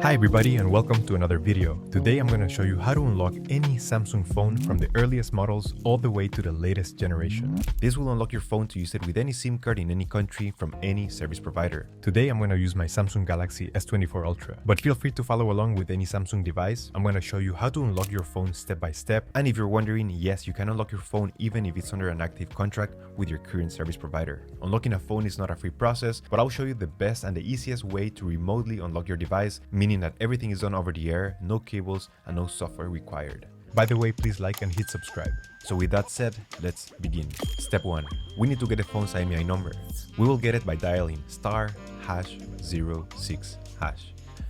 Hi everybody and welcome to another video. Today I'm going to show you how to unlock any Samsung phone from the earliest models all the way to the latest generation. This will unlock your phone to use it with any SIM card in any country from any service provider. Today I'm going to use my Samsung Galaxy S24 Ultra, but feel free to follow along with any Samsung device. I'm going to show you how to unlock your phone step by step, and if you're wondering, yes, you can unlock your phone even if it's under an active contract with your current service provider. Unlocking a phone is not a free process, but I'll show you the best and the easiest way to remotely unlock your device, meaning that everything is done over the air, no cables, and no software required. By the way, please like and hit subscribe. So with that said, let's begin. Step 1. We need to get the phone's IMEI number. We will get it by dialing *#06#.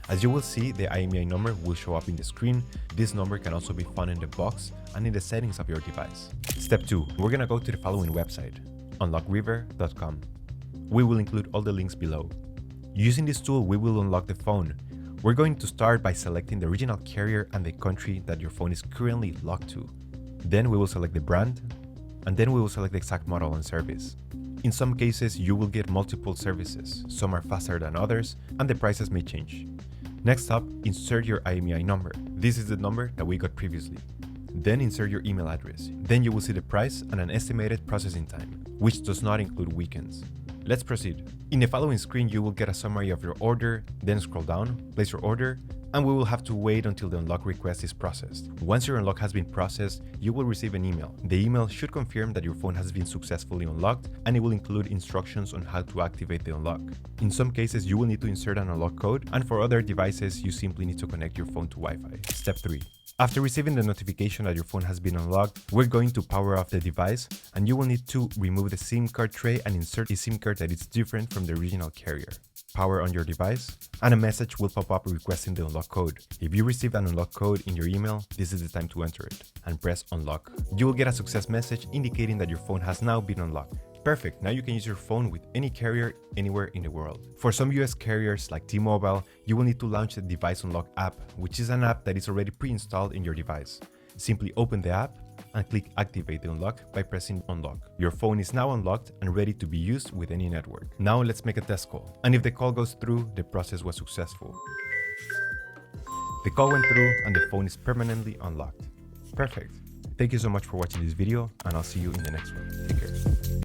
As you will see, the IMEI number will show up in the screen. This number can also be found in the box and in the settings of your device. Step 2. We're gonna go to the following website, unlockriver.com. We will include all the links below. Using this tool, we will unlock the phone. We're going to start by selecting the original carrier and the country that your phone is currently locked to. Then we will select the brand, and then we will select the exact model and service. In some cases, you will get multiple services. Some are faster than others, and the prices may change. Next up, insert your IMEI number. This is the number that we got previously. Then insert your email address. Then you will see the price and an estimated processing time, which does not include weekends. Let's proceed. In the following screen, you will get a summary of your order, then scroll down, place your order, and we will have to wait until the unlock request is processed. Once your unlock has been processed, you will receive an email. The email should confirm that your phone has been successfully unlocked, and it will include instructions on how to activate the unlock. In some cases, you will need to insert an unlock code, and for other devices, you simply need to connect your phone to Wi-Fi. Step 3. After receiving the notification that your phone has been unlocked, we're going to power off the device, and you will need to remove the SIM card tray and insert a SIM card that is different from the original carrier. Power on your device, and a message will pop up requesting the unlock code. If you receive an unlock code in your email, this is the time to enter it, and press unlock. You will get a success message indicating that your phone has now been unlocked. Perfect, now you can use your phone with any carrier anywhere in the world. For some US carriers like T-Mobile, you will need to launch the Device Unlock app, which is an app that is already pre-installed in your device. Simply open the app and click Activate the unlock by pressing unlock. Your phone is now unlocked and ready to be used with any network. Now let's make a test call. And if the call goes through, the process was successful. The call went through and the phone is permanently unlocked. Perfect. Thank you so much for watching this video, and I'll see you in the next one. Take care.